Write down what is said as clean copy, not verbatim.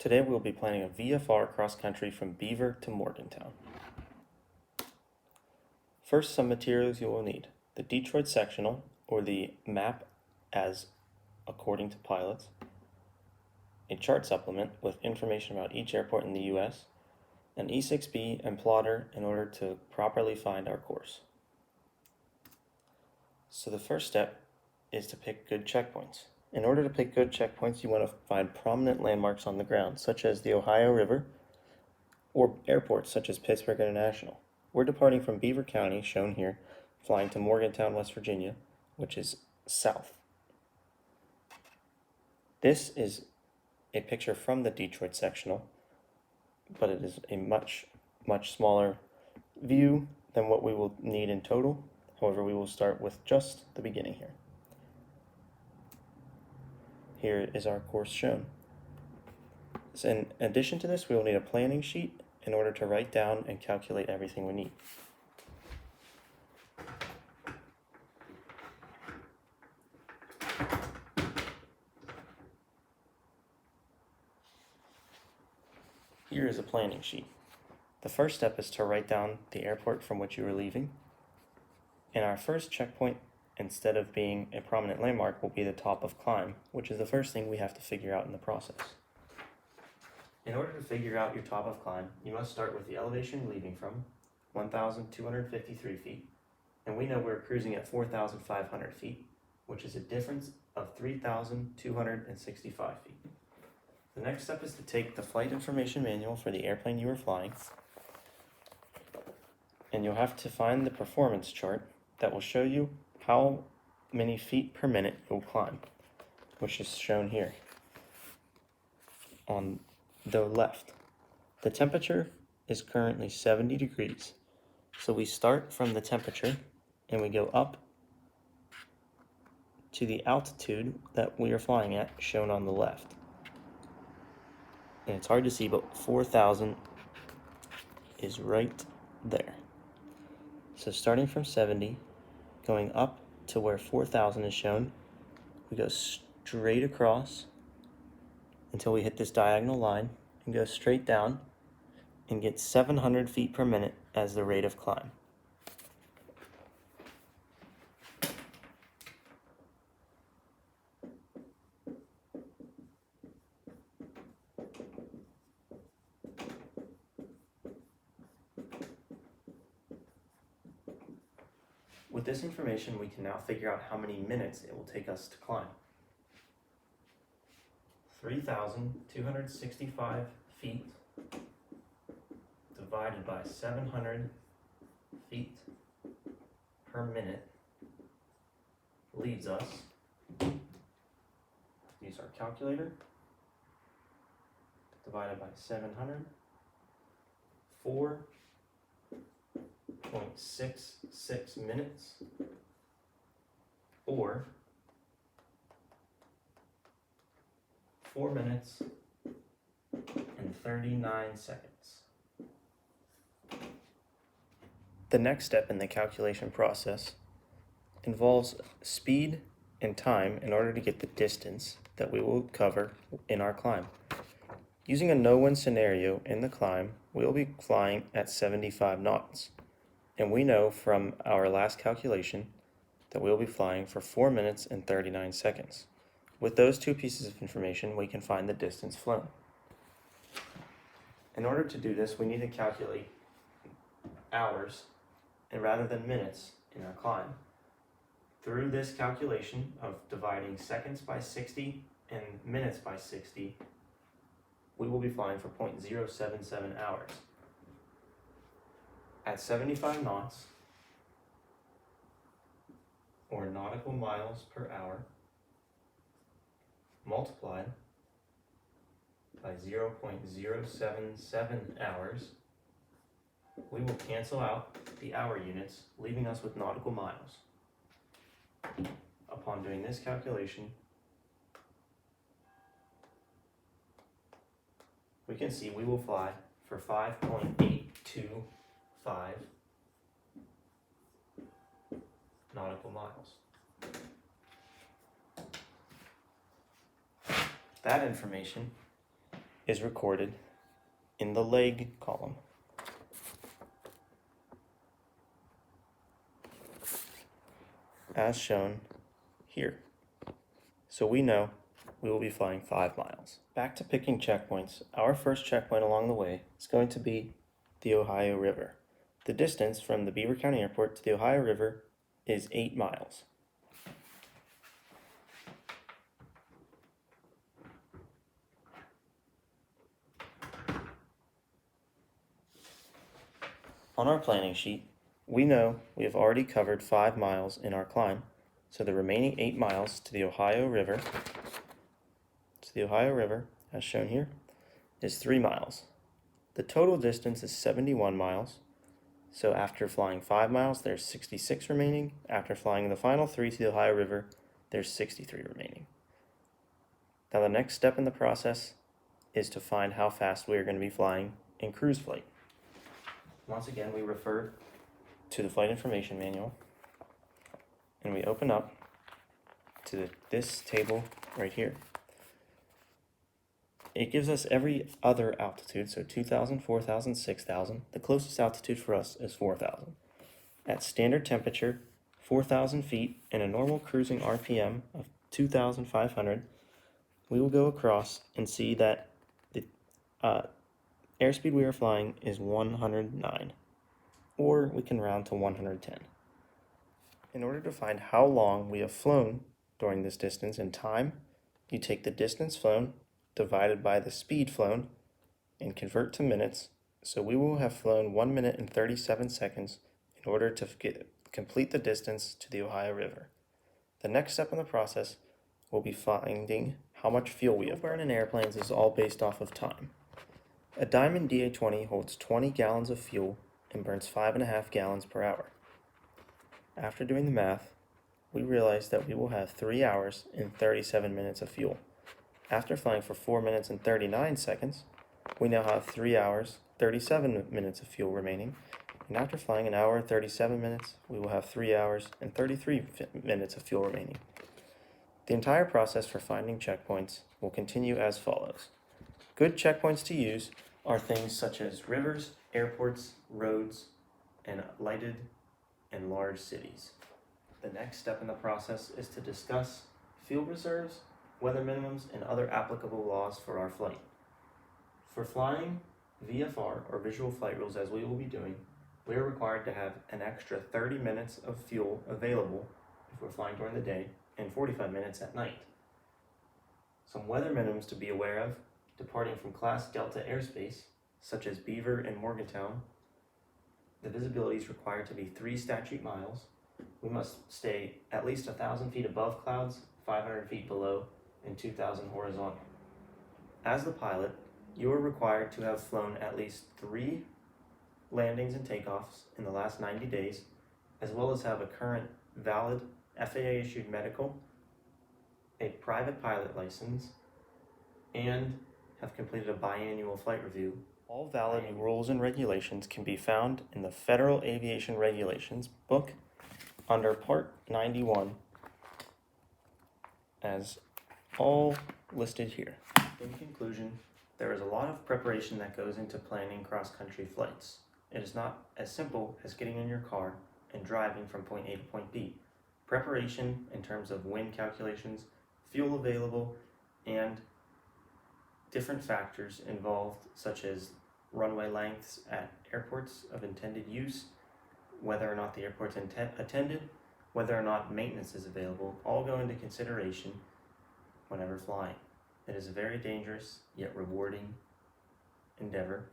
Today we'll be planning a VFR cross-country from Beaver to Morgantown. First, some materials you will need: the Detroit sectional, or the map as according to pilots, a chart supplement with information about each airport in the U.S., an E6B and plotter in order to properly find our course. So the first step is to pick good checkpoints. In order to pick good checkpoints, you want to find prominent landmarks on the ground, such as the Ohio River, or airports such as Pittsburgh International. We're departing from Beaver County, shown here, flying to Morgantown, West Virginia, which is south. This is a picture from the Detroit sectional, but it is a much smaller view than what we will need in total. However, we will start with just the beginning here. Here is our course shown. So in addition to this, we will need a planning sheet in order to write down and calculate everything we need. Here is a planning sheet. The first step is to write down the airport from which you are leaving. And our first checkpoint, instead of being a prominent landmark, will be the top of climb, which is the first thing we have to figure out in the process. In order to figure out your top of climb, you must start with the elevation you're leaving from, 1,253 feet, and we know we're cruising at 4,500 feet, which is a difference of 3,265 feet. The next step is to take the flight information manual for the airplane you are flying, and you'll have to find the performance chart that will show you how many feet per minute you'll climb, which is shown here on the left. The temperature is currently 70 degrees. So we start from the temperature and we go up to the altitude that we are flying at, shown on the left. And it's hard to see, but 4,000 is right there. So starting from 70, going up to where 4,000 is shown, we go straight across until we hit this diagonal line and go straight down and get 700 feet per minute as the rate of climb. With this information, we can now figure out how many minutes it will take us to climb. 3,265 feet divided by 700 feet per minute leaves us, use our calculator, divided by 700, 4.66 minutes, or 4 minutes and 39 seconds. The next step in the calculation process involves speed and time in order to get the distance that we will cover in our climb. Using a no-wind scenario in the climb, we will be flying at 75 knots. And we know from our last calculation that we'll be flying for 4 minutes and 39 seconds. With those two pieces of information, we can find the distance flown. In order to do this, we need to calculate hours and rather than minutes in our climb. Through this calculation of dividing seconds by 60 and minutes by 60, we will be flying for 0.077 hours. At 75 knots, or nautical miles per hour, multiplied by 0.077 hours, we will cancel out the hour units, leaving us with nautical miles. Upon doing this calculation, we can see we will fly for 5.825 nautical miles. That information is recorded in the leg column. As shown here. So we know we will be flying 5 miles. Back to picking checkpoints, our first checkpoint along the way is going to be the Ohio River. The distance from the Beaver County Airport to the Ohio River is 8 miles. On our planning sheet, we know we have already covered 5 miles in our climb, so the remaining 8 miles to the Ohio River, as shown here, is 3 miles. The total distance is 71 miles, so after flying 5 miles, there's 66 remaining. After flying the final 3 to the Ohio River, there's 63 remaining. Now the next step in the process is to find how fast we are going to be flying in cruise flight. Once again, we refer to the flight information manual, and we open up to this table right here. It gives us every other altitude, so 2,000, 4,000, 6,000. The closest altitude for us is 4,000. At standard temperature, 4,000 feet, and a normal cruising RPM of 2,500, we will go across and see that the airspeed we are flying is 109, or we can round to 110. In order to find how long we have flown during this distance in time, you take the distance flown divided by the speed flown and convert to minutes, so we will have flown 1 minute and 37 seconds in order to complete the distance to the Ohio River. The next step in the process will be finding how much fuel we have. Fuel burn in airplanes is all based off of time. A Diamond DA-20 holds 20 gallons of fuel and burns 5.5 gallons per hour. After doing the math, we realize that we will have 3 hours and 37 minutes of fuel. After flying for 4 minutes and 39 seconds, we now have 3 hours, 37 minutes of fuel remaining, and after flying an hour and 37 minutes, we will have 3 hours and 33 minutes of fuel remaining. The entire process for finding checkpoints will continue as follows. Good checkpoints to use are things such as rivers, airports, roads, and lighted and large cities. The next step in the process is to discuss fuel reserves, weather minimums, and other applicable laws for our flight. For flying VFR, or visual flight rules, as we will be doing, we are required to have an extra 30 minutes of fuel available if we're flying during the day and 45 minutes at night. Some weather minimums to be aware of: departing from Class Delta airspace, such as Beaver and Morgantown, the visibility is required to be 3 statute miles. We must stay at least 1,000 feet above clouds, 500 feet below, and 2,000 horizontal. As the pilot, you are required to have flown at least 3 landings and takeoffs in the last 90 days, as well as have a current valid FAA-issued medical, a private pilot license, and have completed a biannual flight review. All valid rules and regulations can be found in the Federal Aviation Regulations book under Part 91, as all listed here. In conclusion, there is a lot of preparation that goes into planning cross-country flights. It is not as simple as getting in your car and driving from point A to point B. Preparation in terms of wind calculations, fuel available, and different factors involved, such as runway lengths at airports of intended use, whether or not the airport's attended, whether or not maintenance is available, all go into consideration whenever flying. It is a very dangerous yet rewarding endeavor,